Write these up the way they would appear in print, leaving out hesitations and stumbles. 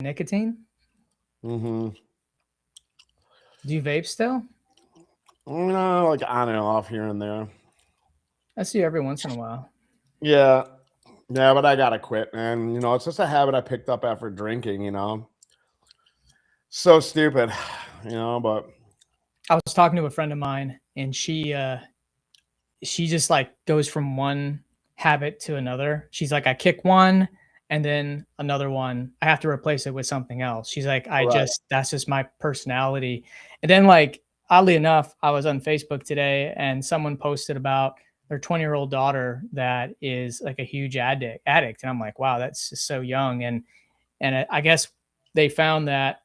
nicotine? Mm-hmm. Do you vape still? No, like on and off here and there. I see you every once in a while. Yeah. Yeah, but I gotta quit, man. It's just a habit I picked up after drinking. So stupid, but I was talking to a friend of mine, and she just like goes from one habit to another. She's like, I kick one, and then another one, I have to replace it with something else. She's like, right. that's just my personality. And then, like, oddly enough, I was on Facebook today, and someone posted about their 20-year-old daughter that is like a huge addict. And I'm like, wow, that's just so young. And I guess they found that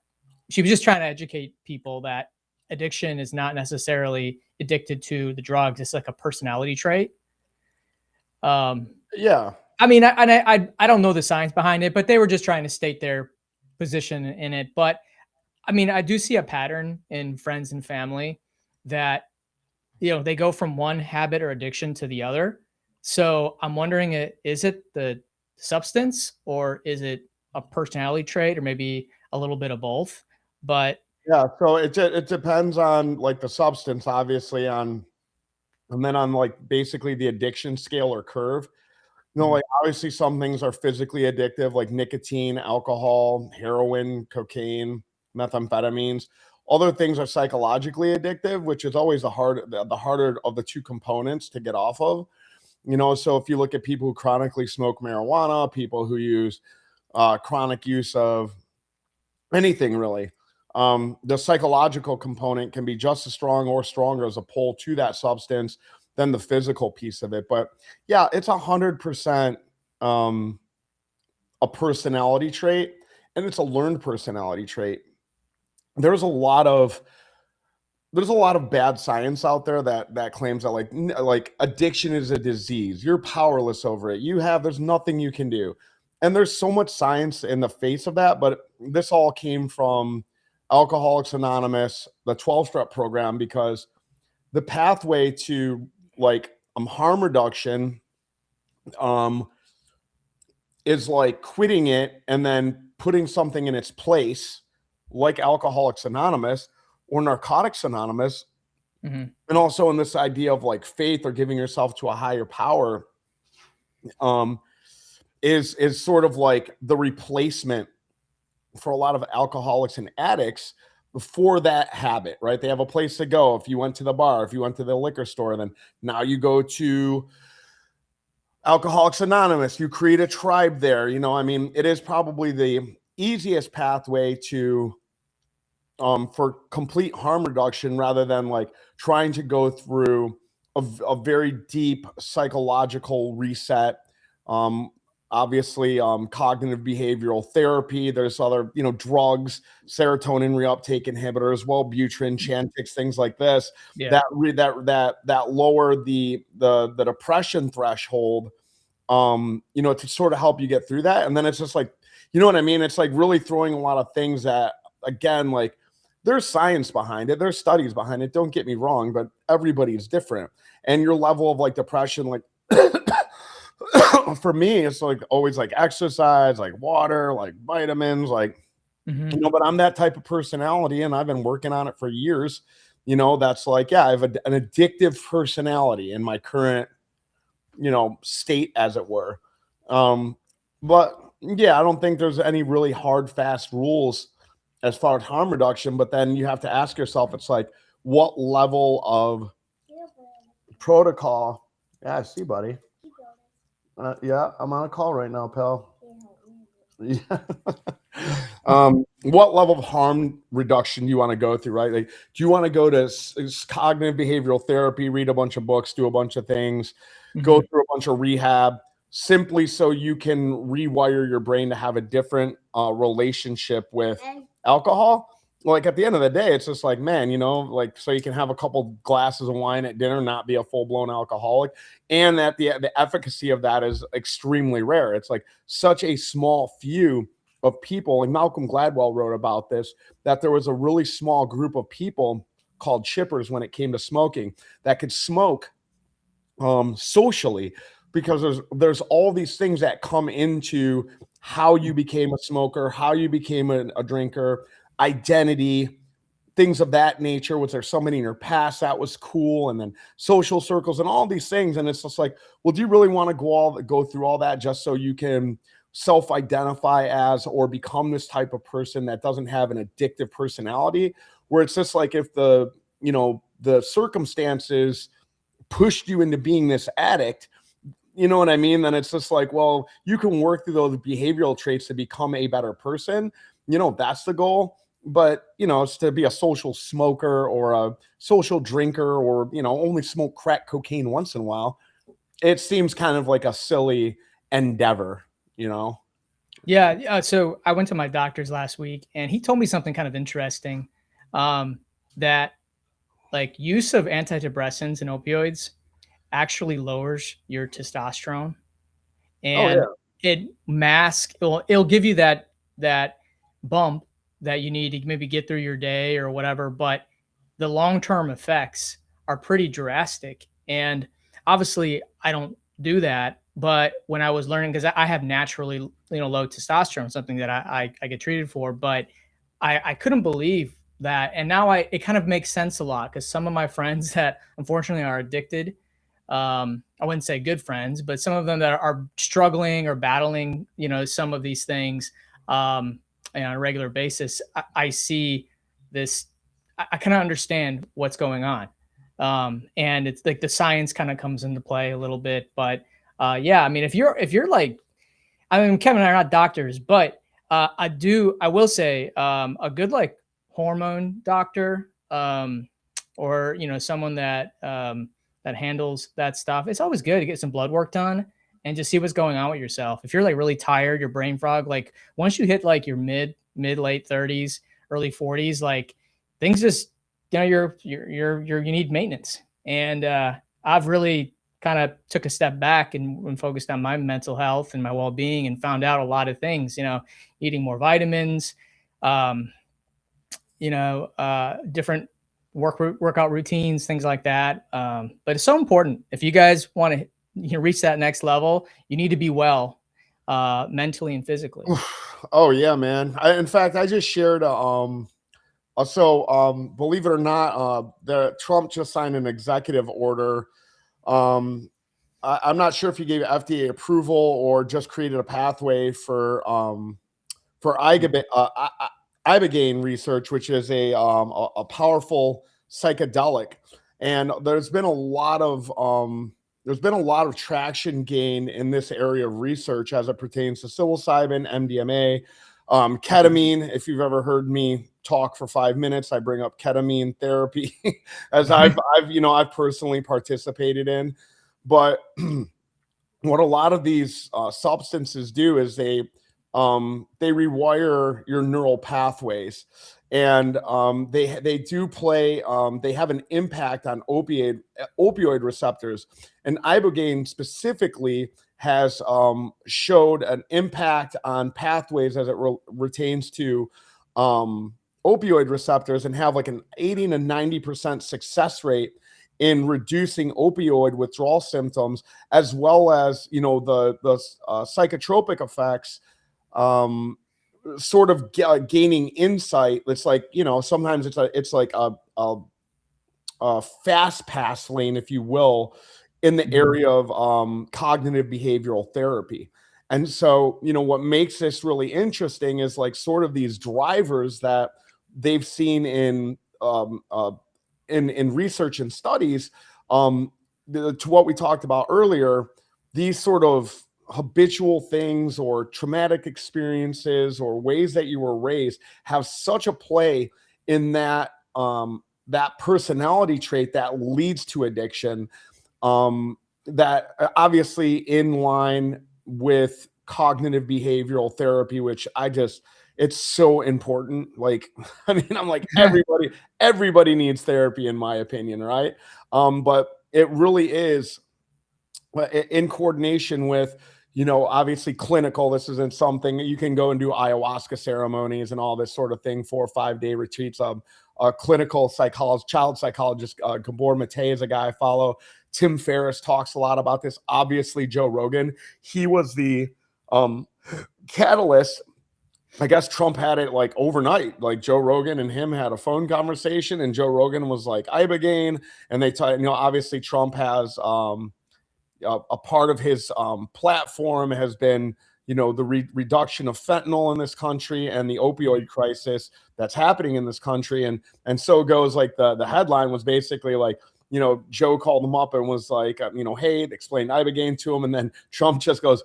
she was just trying to educate people that addiction is not necessarily addicted to the drugs. It's like a personality trait. Yeah. I mean, I don't know the science behind it, but they were just trying to state their position in it. But I mean, I do see a pattern in friends and family that, they go from one habit or addiction to the other. So I'm wondering, is it the substance, or is it a personality trait, or maybe a little bit of both? But Yeah, so it depends on like the substance, obviously, and then on like basically the addiction scale or curve. Like obviously some things are physically addictive, like nicotine, alcohol, heroin, cocaine, methamphetamines. Other things are psychologically addictive, which is always the harder of the two components to get off of. So if you look at people who chronically smoke marijuana, people who use chronic use of anything really, the psychological component can be just as strong or stronger as a pull to that substance than the physical piece of it. But yeah, it's 100% a personality trait, and it's a learned personality trait. There's a lot of bad science out there that claims that like addiction is a disease. You're powerless over it. There's nothing you can do. And there's so much science in the face of that, but this all came from Alcoholics Anonymous, the 12-step program, because the pathway to like harm reduction is like quitting it and then putting something in its place, like Alcoholics Anonymous or Narcotics Anonymous. And also in this idea of like faith or giving yourself to a higher power, is sort of like the replacement for a lot of alcoholics and addicts for that habit, right? They have a place to go. If you went to the bar, if you went to the liquor store, then now you go to Alcoholics Anonymous, you create a tribe there. I mean, it is probably the easiest pathway to for complete harm reduction, rather than like trying to go through a very deep psychological reset. Obviously, cognitive behavioral therapy. There's other, drugs, serotonin reuptake inhibitors, Wellbutrin, Chantix, things like this. Yeah. That lower the depression threshold, to sort of help you get through that. And then it's just like, you know what I mean? It's like really throwing a lot of things that, again, like there's science behind it, there's studies behind it. Don't get me wrong, but everybody is different, and your level of like depression, like. For me, it's like always like exercise, like water, like vitamins, like, but I'm that type of personality, and I've been working on it for years. That's like, yeah, I have an addictive personality in my current, state, as it were. But yeah, I don't think there's any really hard, fast rules as far as harm reduction, but then you have to ask yourself, it's like, what level of protocol? Yeah, I see, buddy. Yeah, I'm on a call right now, pal. Yeah. What level of harm reduction do you want to go through, right? Like, do you want to go to cognitive behavioral therapy, read a bunch of books, do a bunch of things, go through a bunch of rehab, simply so you can rewire your brain to have a different relationship with alcohol? Like, at the end of the day, it's just like, man, like, so you can have a couple glasses of wine at dinner, not be a full-blown alcoholic. And that the efficacy of that is extremely rare. It's like such a small few of people, and Malcolm Gladwell wrote about this, that there was a really small group of people called chippers when it came to smoking that could smoke socially, because there's all these things that come into how you became a smoker, how you became a drinker, identity, things of that nature. Was there somebody in your past that was cool? And then social circles and all these things. And it's just like, well, do you really want to go through all that just so you can self-identify as or become this type of person that doesn't have an addictive personality, where it's just like, if the, you know, the circumstances pushed you into being this addict, you know what I mean? Then it's just like, well, you can work through those behavioral traits to become a better person. You know, that's the goal. But, you know, it's to be a social smoker or a social drinker, or, you know, only smoke crack cocaine once in a while. It seems kind of like a silly endeavor, you know? Yeah. So I went to my doctor's last week, and he told me something kind of interesting, that like use of antidepressants and opioids actually lowers your testosterone, Oh, and yeah. it'll give you that bump that you need to maybe get through your day or whatever, but the long-term effects are pretty drastic. And obviously I don't do that, but when I was learning, because I have naturally, low testosterone, something that I get treated for, but I couldn't believe that. And now it kind of makes sense a lot, because some of my friends that unfortunately are addicted, I wouldn't say good friends, but some of them that are struggling or battling, some of these things, on a regular basis, I see this. I kind of understand what's going on, and it's like the science kind of comes into play a little bit. But yeah, I mean, if you're like, I mean, Kevin and I are not doctors, but I will say, a good like hormone doctor, or someone that handles that stuff. It's always good to get some blood work done and just see what's going on with yourself. If you're like really tired, your brain fog, like once you hit like your late 30s, early 40s, like things just, you need maintenance. And I've really kind of took a step back and focused on my mental health and my well-being, and found out a lot of things, eating more vitamins, um, different workout routines, things like that. But it's so important. If you guys want to reach that next level, you need to be well, mentally and physically. Oh yeah, man. In fact, I just shared believe it or not, the Trump just signed an executive order. I'm not sure if he gave FDA approval or just created a pathway for ibogaine research, which is a powerful psychedelic. And there's been a lot of traction gain in this area of research as it pertains to psilocybin, MDMA, ketamine. If you've ever heard me talk for 5 minutes, I bring up ketamine therapy as I've personally participated in. But what a lot of these substances do is they rewire your neural pathways, and they do play. They have an impact on opioid receptors, and ibogaine specifically has showed an impact on pathways as it retains to opioid receptors, and have like an 80 to 90% success rate in reducing opioid withdrawal symptoms, as well as the psychotropic effects, sort of gaining insight. It's like, sometimes it's like a fast pass lane, if you will, in the area of cognitive behavioral therapy. And so, what makes this really interesting is like sort of these drivers that they've seen in research and studies, to what we talked about earlier. These sort of habitual things or traumatic experiences or ways that you were raised have such a play in that personality trait that leads to addiction, that obviously in line with cognitive behavioral therapy, which it's so important. Like, I mean, I'm like, everybody needs therapy, in my opinion, right? But it really is in coordination with, obviously clinical. This isn't something you can go and do ayahuasca ceremonies and all this sort of thing, 4 or 5 day retreats. A clinical psychologist, child psychologist, Gabor Mate is a guy I follow. Tim Ferriss talks a lot about this. Obviously, Joe Rogan, he was the catalyst, I guess Trump had it like overnight. Like Joe Rogan and him had a phone conversation, and Joe Rogan was like Ibogaine, and obviously Trump has a part of his platform has been the reduction of fentanyl in this country and the opioid crisis that's happening in this country, and so goes like the headline was basically like, Joe called him up and was like, hey, explained Ibogaine to him, and then Trump just goes,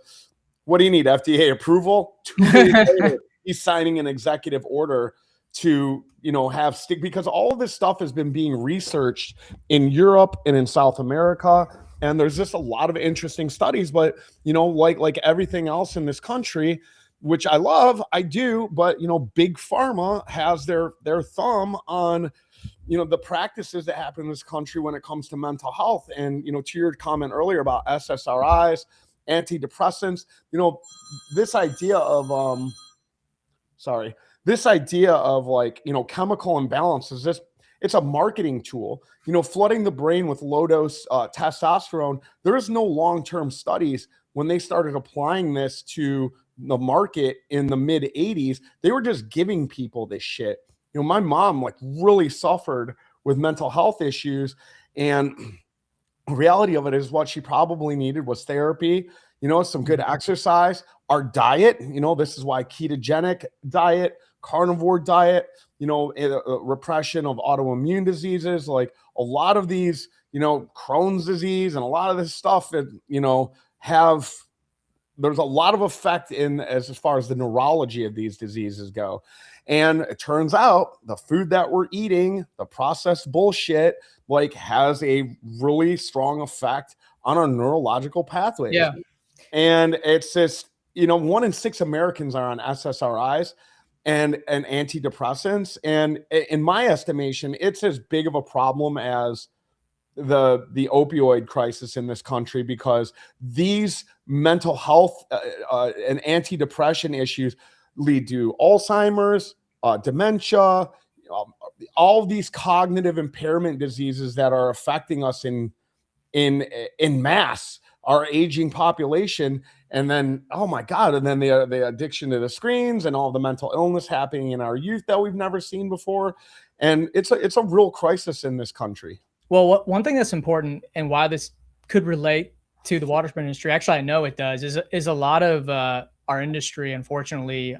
what do you need, FDA approval? 2 days later, he's signing an executive order to have stick, because all of this stuff has been being researched in Europe and in South America, and there's just a lot of interesting studies. But like everything else in this country, which I love, I do, but big pharma has their thumb on the practices that happen in this country when it comes to mental health. And to your comment earlier about SSRIs, antidepressants, this idea of like chemical imbalance is this. It's a marketing tool, flooding the brain with low dose testosterone. There is no long-term studies. When they started applying this to the market in the mid 80s, they were just giving people this shit. My mom like really suffered with mental health issues, and the reality of it is what she probably needed was therapy, some good exercise, our diet. This is why ketogenic diet, carnivore diet, repression of autoimmune diseases, like a lot of these, Crohn's disease and a lot of this stuff that, there's a lot of effect in as far as the neurology of these diseases go. And it turns out the food that we're eating, the processed bullshit, like has a really strong effect on our neurological pathways. Yeah. And it's just, 1 in 6 Americans are on SSRIs and antidepressants. And in my estimation, it's as big of a problem as the opioid crisis in this country, because these mental health and antidepressant issues lead to Alzheimer's, dementia, all of these cognitive impairment diseases that are affecting us in mass, our aging population. And then, oh my God, and then the addiction to the screens and all the mental illness happening in our youth that we've never seen before. And it's a real crisis in this country. Well, one thing that's important, and why this could relate to the water sport industry, actually I know it does, is a lot of our industry, unfortunately,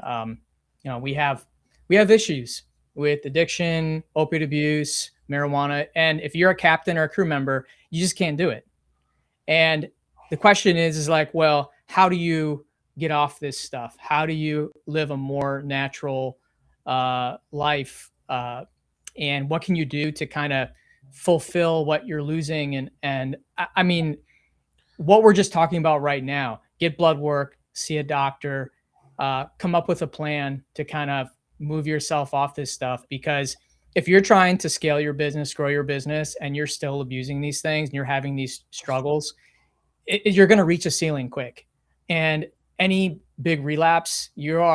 we have issues with addiction, opiate abuse, marijuana, and if you're a captain or a crew member, you just can't do it. And the question is like, well, how do you get off this stuff? How do you live a more natural life? And what can you do to kind of fulfill what you're losing? And I mean, what we're just talking about right now, get blood work, see a doctor, come up with a plan to kind of move yourself off this stuff. Because if you're trying to scale your business, grow your business, and you're still abusing these things and you're having these struggles, you're going to reach a ceiling quick. And any big relapse, it's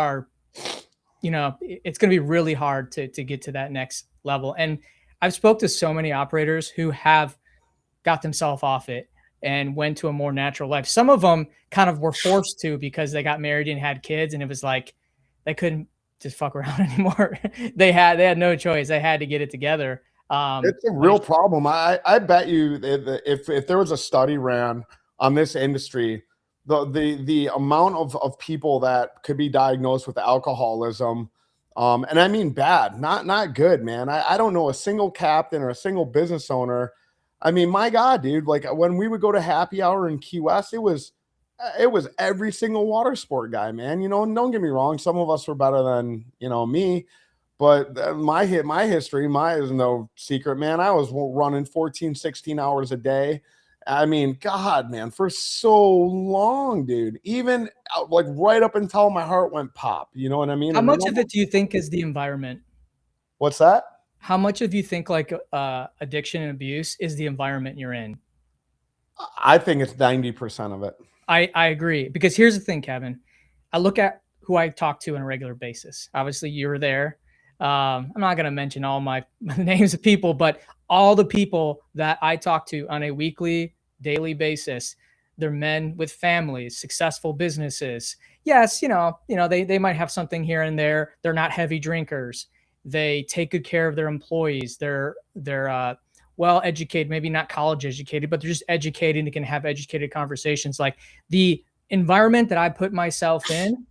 going to be really hard to get to that next level. And I've spoke to so many operators who have got themselves off it and went to a more natural life. Some of them kind of were forced to because they got married and had kids, and it was like they couldn't just fuck around anymore. They had no choice. They had to get it together. It's a real problem. I bet you if there was a study ran on this industry, the amount of people that could be diagnosed with alcoholism, and I mean bad, not good, man. I don't know a single captain or a single business owner. I mean, my God, dude, like when we would go to happy hour in Key West, it was every single water sport guy, man. And don't get me wrong, some of us were better than, me, but my history is no secret, man. I was running 14, 16 hours a day. I mean, God, man, for so long, dude, even like right up until my heart went pop. You know what I mean? How much of it do you think is the environment? What's that? How much of you think like addiction and abuse is the environment you're in? I think it's 90% of it. I agree, because here's the thing, Kevin. I look at who I talk to on a regular basis. Obviously, you're there. I'm not going to mention all my names of people, but all the people that I talk to on a weekly, daily basis, they're men with families, successful businesses, yes, they might have something here and there. They're not heavy drinkers. They take good care of their employees. They're well educated, maybe not college educated, but they're just educated and can have educated conversations. Like the environment that I put myself in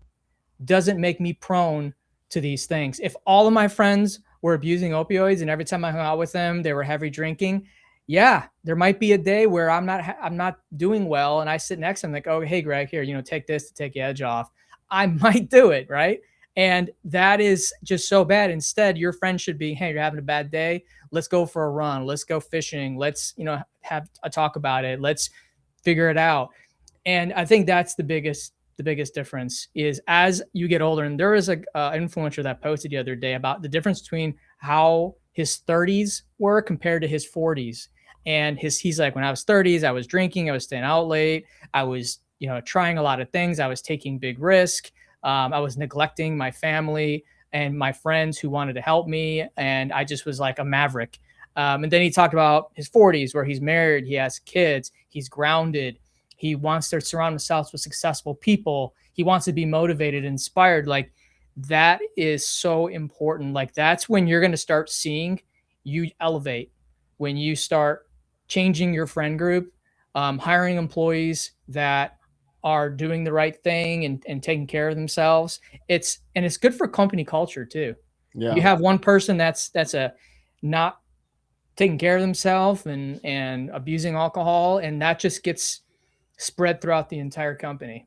doesn't make me prone to these things. If all of my friends were abusing opioids and every time I hung out with them, they were heavy drinking, yeah, there might be a day where I'm not doing well. And I sit next to them like, oh, hey, Greg, here, take this to take the edge off. I might do it. Right. And that is just so bad. Instead, your friend should be, hey, you're having a bad day. Let's go for a run. Let's go fishing. Let's, have a talk about it. Let's figure it out. And I think that's the biggest difference is as you get older. And there is a influencer that posted the other day about the difference between how his 30s were compared to his 40s. And he's like, when I was 30s, I was drinking, I was staying out late, I was trying a lot of things, I was taking big risk, I was neglecting my family and my friends who wanted to help me, and I just was like a maverick. And then he talked about his 40s where he's married, he has kids, he's grounded, he wants to surround himself with successful people, he wants to be motivated, inspired. Like that is so important. Like that's when you're going to start seeing you elevate, when you start changing your friend group, hiring employees that are doing the right thing and taking care of themselves. It's good for company culture too. Yeah. You have one person that's a not taking care of themselves and abusing alcohol, and that just gets spread throughout the entire company.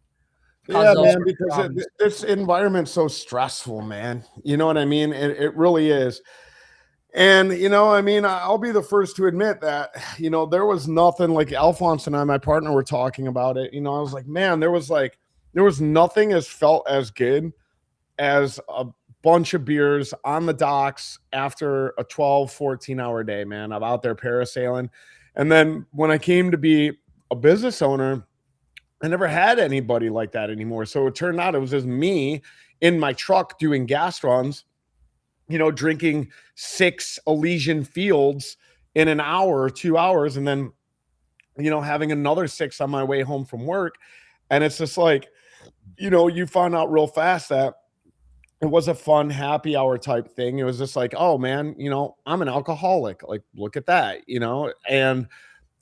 Yeah, man, because this environment's so stressful, man. You know what I mean? It really is. And, I'll be the first to admit that, there was nothing like Alphonse and I, my partner, were talking about it. I was like, man, there was nothing as felt as good as a bunch of beers on the docks after a 12, 14-hour day, man. I'm out there parasailing. And then when I came to be a business owner, I never had anybody like that anymore. So it turned out it was just me in my truck doing gas runs, drinking 6 Elysian Fields in an hour or 2 hours, and then, having another 6 on my way home from work. And it's just like, you find out real fast that it was a fun happy hour type thing. It was just like, oh man, I'm an alcoholic. Like, look at that, and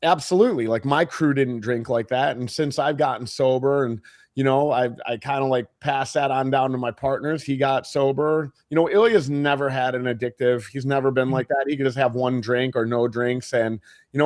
absolutely, like my crew didn't drink like that. And since I've gotten sober and, I kind of like passed that on down to my partners. He got sober. Ilya's never had an addictive. He's never been like that. He could just have one drink or no drinks and,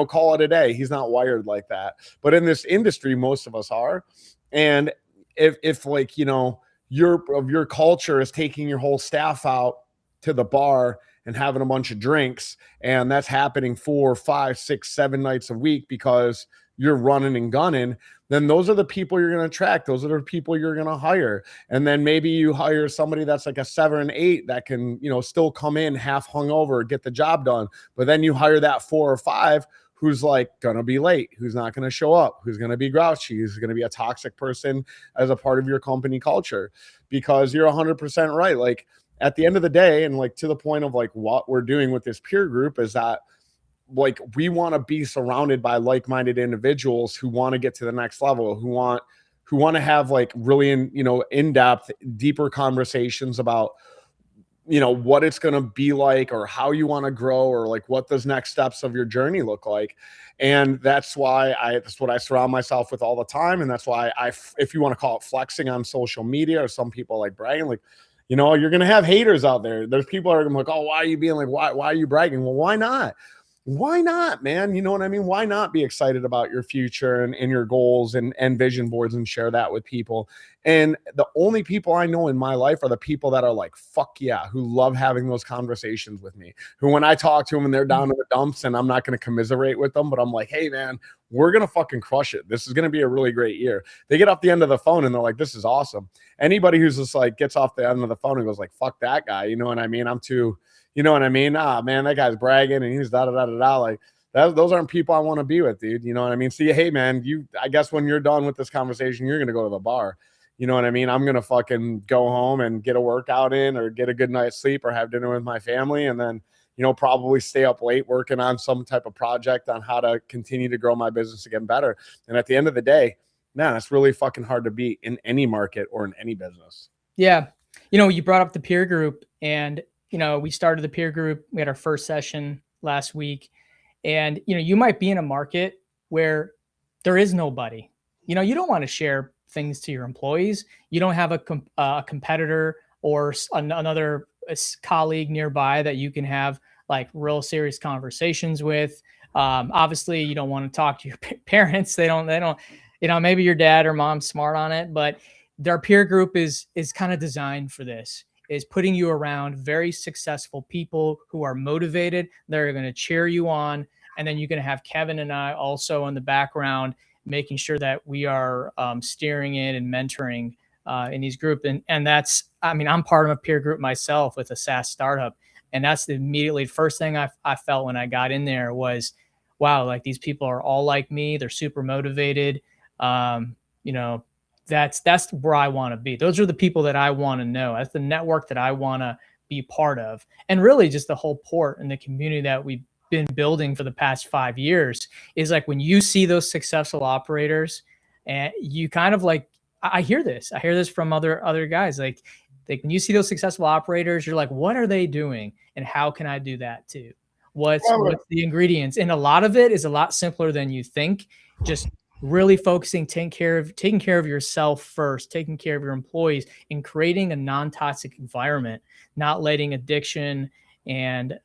call it a day. He's not wired like that. But in this industry, most of us are. And if like, your culture is taking your whole staff out to the bar and having a bunch of drinks, and that's happening 4, 5, 6, 7 nights a week because you're running and gunning, then those are the people you're going to attract. Those are the people you're going to hire. And then maybe you hire somebody that's like a 7 and 8 that can, still come in half hungover, get the job done. But then you hire that 4 or 5 who's like going to be late, who's not going to show up, who's going to be grouchy, who's going to be a toxic person as a part of your company culture. Because you're 100% right. Like at the end of the day, and like to the point of like what we're doing with this peer group is that like we want to be surrounded by like-minded individuals who want to get to the next level, who want to have like really in-depth, deeper conversations about what it's going to be like or how you want to grow or like what those next steps of your journey look like. And that's what I surround myself with all the time. And that's why if you want to call it flexing on social media, or some people like bragging, like, you're going to have haters out there. There's people that are going to be like, oh, why are you being like, why are you bragging? Well, why not? Why not, man? You know what I mean? Why not be excited about your future and your goals and vision boards and share that with people? And the only people I know in my life are the people that are like, fuck yeah, who love having those conversations with me, who when I talk to them and they're down in the dumps and I'm not going to commiserate with them, but I'm like, hey man, we're going to fucking crush it. This is going to be a really great year. They get off the end of the phone and they're like, this is awesome. Anybody who's just like gets off the end of the phone and goes like, fuck that guy. You know what I mean? I'm too, you know what I mean? Ah, man, that guy's bragging and he's da-da-da-da-da. Like those aren't people I want to be with, dude. You know what I mean? See, hey man, I guess when you're done with this conversation, you're going to go to the bar. You know what I mean? I'm going to fucking go home and get a workout in or get a good night's sleep or have dinner with my family. And then, probably stay up late working on some type of project on how to continue to grow my business again better. And at the end of the day, man, that's really fucking hard to beat in any market or in any business. Yeah. You brought up the peer group, and, we started the peer group. We had our first session last week, and, you might be in a market where there is nobody. You don't want to share things to your employees. You don't have a competitor or another colleague nearby that you can have like real serious conversations with. Obviously, you don't want to talk to your parents. They don't, maybe your dad or mom's smart on it, but their peer group is kind of designed for this, is putting you around very successful people who are motivated. They're going to cheer you on. And then you're going to have Kevin and I also in the background, making sure that we are steering in and mentoring in these groups. And that's, I'm part of a peer group myself with a SaaS startup. And that's the first thing I felt when I got in there was, wow, like these people are all like me. They're super motivated. That's where I want to be. Those are the people that I want to know. That's the network that I want to be part of. And really just the whole port and the community that we've been building for the past 5 years is like, when you see those successful operators and you kind of like, I hear this from other guys. Like when you see those successful operators, you're like, what are they doing? And how can I do that too? What's the ingredients? And a lot of it is a lot simpler than you think. Just really focusing, taking care of yourself first, taking care of your employees, and creating a non-toxic environment, not letting addiction and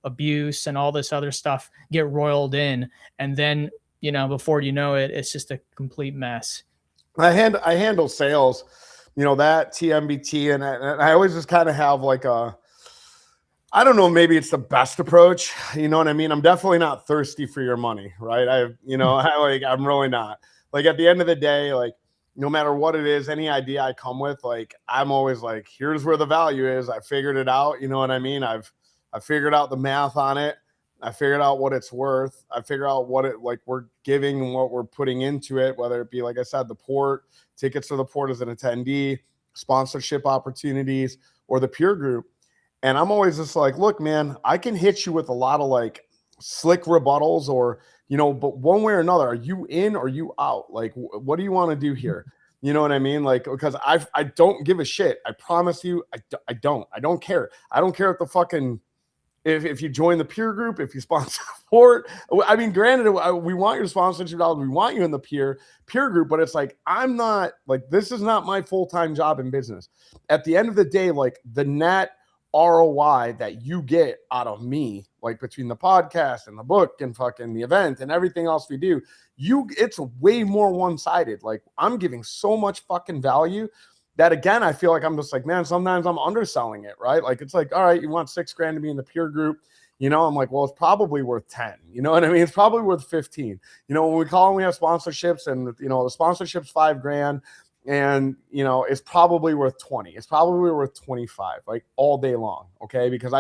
abuse and all this other stuff get roiled in. And then, before you know it, it's just a complete mess. I handle sales, that TMBT, and I always just kind of have like I don't know, maybe it's the best approach. You know what I mean? I'm definitely not thirsty for your money, right? I'm really not. Like at the end of the day, like no matter what it is, any idea I come with, like I'm always like, here's where the value is. I figured it out. You know what I mean? I figured out the math on it. I figured out what it's worth. I figured out what it like we're giving and what we're putting into it, whether it be, like I said, the port, tickets to the port as an attendee, sponsorship opportunities, or the peer group. And I'm always just like, look, man, I can hit you with a lot of like slick rebuttals or, but one way or another, are you in or are you out? Like, what do you want to do here? You know what I mean? Like, because I don't give a shit. I promise you, I don't care. I don't care if the fucking, if you join the peer group, if you sponsor support. I mean, granted, we want your sponsorship dollars. We want you in the peer group, but it's like, I'm not like, this is not my full-time job in business. At the end of the day, like the net ROI that you get out of me, like between the podcast and the book and fucking the event and everything else we do, it's way more one-sided. Like I'm giving so much fucking value that, again, I feel like I'm just like, man, sometimes I'm underselling it, right? Like it's like, all right, you want $6,000 to be in the peer group, I'm like, well, it's probably worth 10. You know what I mean? It's probably worth 15. When we call and we have sponsorships, and the sponsorship's $5,000. And, it's probably worth 20. It's probably worth 25, like all day long. Okay. Because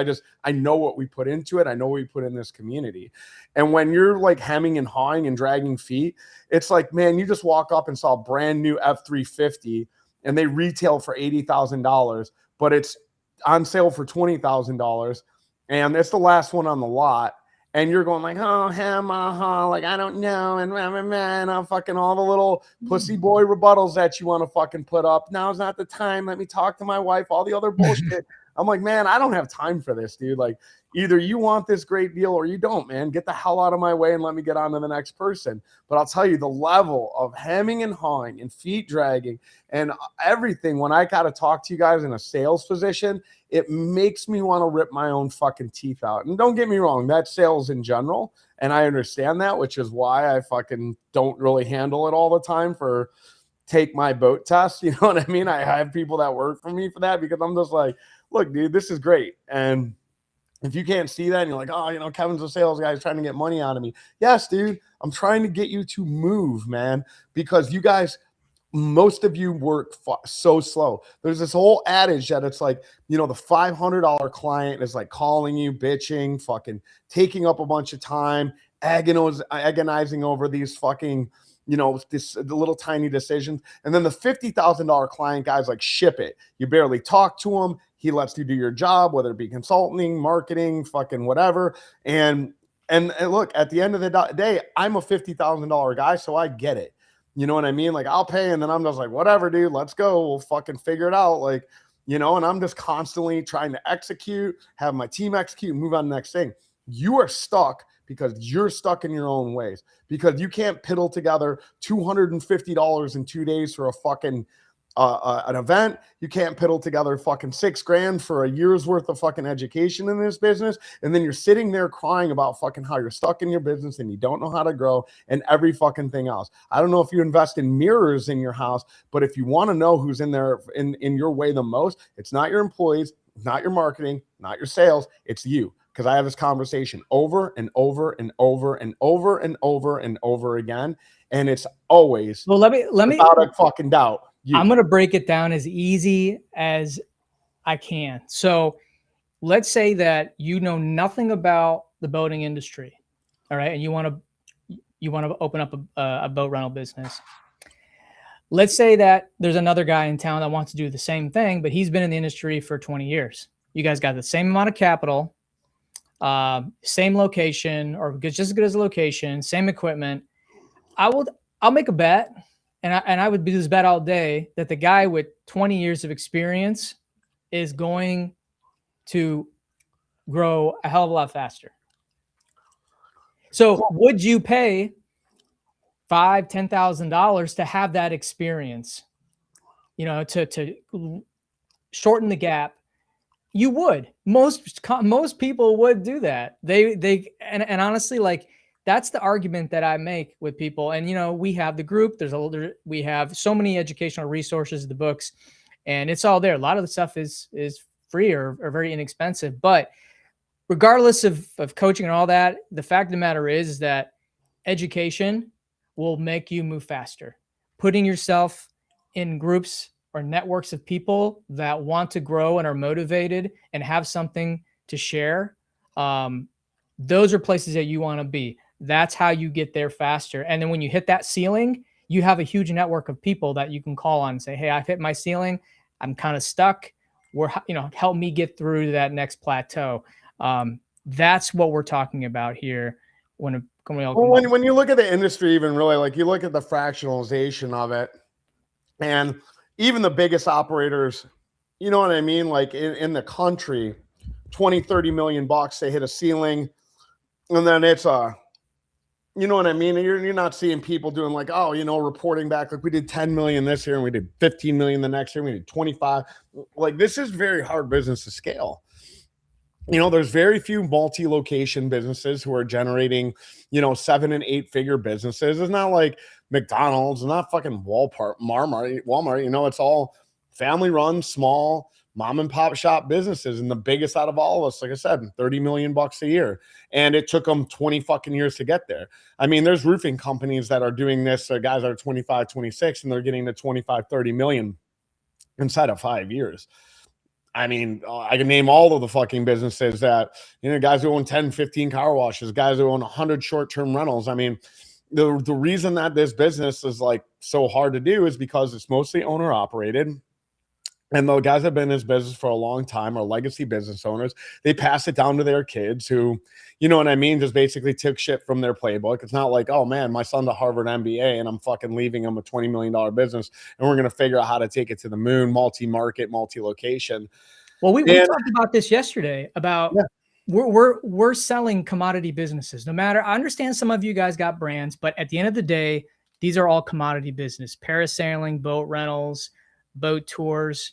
I know what we put into it. I know what we put in this community. And when you're like hemming and hawing and dragging feet, it's like, man, you just walk up and saw a brand new F350 and they retail for $80,000, but it's on sale for $20,000. And it's the last one on the lot. And you're going like, oh, like, I don't know. And man, I'm fucking all the little pussy boy rebuttals that you want to fucking put up. Now's not the time. Let me talk to my wife, all the other bullshit. I'm like, man, I don't have time for this, dude. Like, either you want this great deal or you don't, man. Get the hell out of my way and let me get on to the next person. But I'll tell you, the level of hemming and hawing and feet dragging and everything, when I got to talk to you guys in a sales position, it makes me want to rip my own fucking teeth out. And don't get me wrong, that's sales in general. And I understand that, which is why I fucking don't really handle it all the time for take my boat test. You know what I mean? I have people that work for me for that, because I'm just like, look, dude, this is great. And if you can't see that and you're like, oh, Kevin's a sales guy, he's trying to get money out of me. Yes, dude, I'm trying to get you to move, man, because you guys, most of you work so slow. There's this whole adage that it's like, the $500 client is like calling you, bitching, fucking taking up a bunch of time, agonizing over these fucking, the little tiny decisions. And then the $50,000 client guy's like, ship it. You barely talk to him. He lets you do your job, whether it be consulting, marketing, fucking whatever. And look, at the end of the day, I'm a $50,000 guy, so I get it. You know what I mean? Like I'll pay. And then I'm just like, whatever, dude, let's go. We'll fucking figure it out. Like, you know, and I'm just constantly trying to execute, have my team execute, move on to the next thing. You are stuck because you're stuck in your own ways, because you can't piddle together $250 in 2 days for a fucking an event. You can't piddle together fucking $6,000 for a year's worth of fucking education in this business. And then you're sitting there crying about fucking how you're stuck in your business and you don't know how to grow and every fucking thing else. I don't know if you invest in mirrors in your house, but if you want to know who's in there in your way the most, it's not your employees, not your marketing, not your sales, it's you. Because I have this conversation over and over and over and over and over and over again. And it's always, well, let me without a fucking doubt, you. I'm going to break it down as easy as I can. So let's say that you know nothing about the boating industry. All right. And you want to open up a boat rental business. Let's say that there's another guy in town that wants to do the same thing, but he's been in the industry for 20 years. You guys got the same amount of capital, same location, or just as good as a location, same equipment. I'll make a bet, and I would do this bet all day, that the guy with 20 years of experience is going to grow a hell of a lot faster. So would you pay $5,000, $10,000 to have that experience, you know, to shorten the gap? You would. Most people would do that. And honestly, like, that's the argument that I make with people. And, you know, we have the group, we have so many educational resources, the books, and it's all there. A lot of the stuff is free or very inexpensive, but regardless of coaching and all that, the fact of the matter is that education will make you move faster. Putting yourself in groups or networks of people that want to grow and are motivated and have something to share, those are places that you want to be. That's how you get there faster. And then when you hit that ceiling, you have a huge network of people that you can call on and say, hey, I've hit my ceiling. I'm kind of stuck. Help me get through to that next plateau. That's what we're talking about here. When you look at the industry, even really, like, you look at the fractionalization of it, and even the biggest operators, you know what I mean? Like in the country, 20, 30 million bucks, they hit a ceiling. And then it's you know what I mean? You're not seeing people doing like, oh, you know, reporting back, like we did 10 million this year and we did 15 million the next year. We did 25. Like, this is very hard business to scale. You know, there's very few multi-location businesses who are generating, you know, 7 and 8 figure businesses. It's not like McDonald's, it's not fucking Walmart, you know, it's all family run, small mom and pop shop businesses. And the biggest out of all of us, like I said, 30 million bucks a year. And it took them 20 fucking years to get there. I mean, there's roofing companies that are doing this, guys that are 25, 26, and they're getting to 25, 30 million inside of 5 years. I mean, I can name all of the fucking businesses that, you know, guys who own 10, 15 car washes, guys who own 100 short-term rentals. I mean, the reason that this business is like so hard to do is because it's mostly owner operated. And the guys that have been in this business for a long time are legacy business owners. They pass it down to their kids who, you know what I mean, just basically took shit from their playbook. It's not like, oh man, my son's a Harvard MBA and I'm fucking leaving him a $20 million business and we're going to figure out how to take it to the moon, multi-market, multi-location. Well, we talked about this yesterday about we're selling commodity businesses. No matter, I understand some of you guys got brands, but at the end of the day, these are all commodity business: parasailing, boat rentals, boat tours.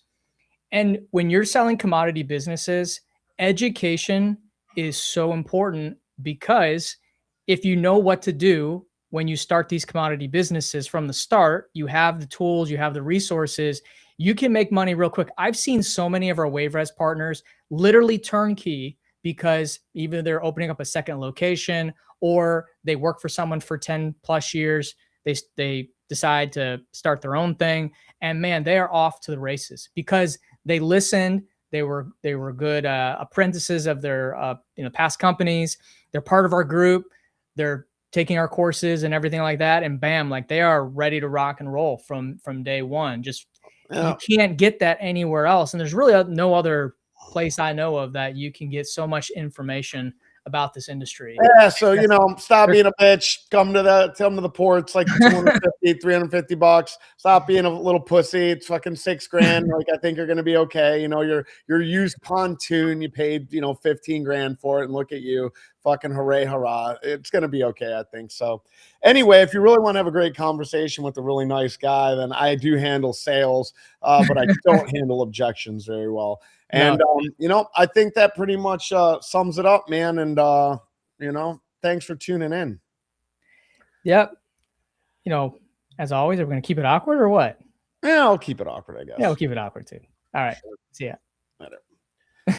And when you're selling commodity businesses, education is so important, because if you know what to do when you start these commodity businesses from the start, you have the tools, you have the resources, you can make money real quick. I've seen so many of our WaveRes partners literally turnkey, because either they're opening up a second location or they work for someone for 10 plus years. They decide to start their own thing, and man, they are off to the races because they listened. They were good apprentices of their past companies. They're part of our group. They're taking our courses and everything like that, and bam, like they are ready to rock and roll from day one. Just you can't get that anywhere else, and there's really no other place I know of that you can get so much information about this industry. Yeah, so stop being a bitch. Come to the ports, like $250, $350. Stop being a little pussy. It's fucking $6,000. Like, I think you're gonna be okay. Your used pontoon, you paid 15 grand for it, and look at you, fucking hooray, hurrah. It's gonna be okay, I think. So anyway, if you really want to have a great conversation with a really nice guy, then I do handle sales, but I don't handle objections very well. And I think that pretty much sums it up, man. And thanks for tuning in. Yep. As always, are we going to keep it awkward or what? Yeah, I'll keep it awkward, I guess. Yeah, we'll keep it awkward too. All right. See ya. Later.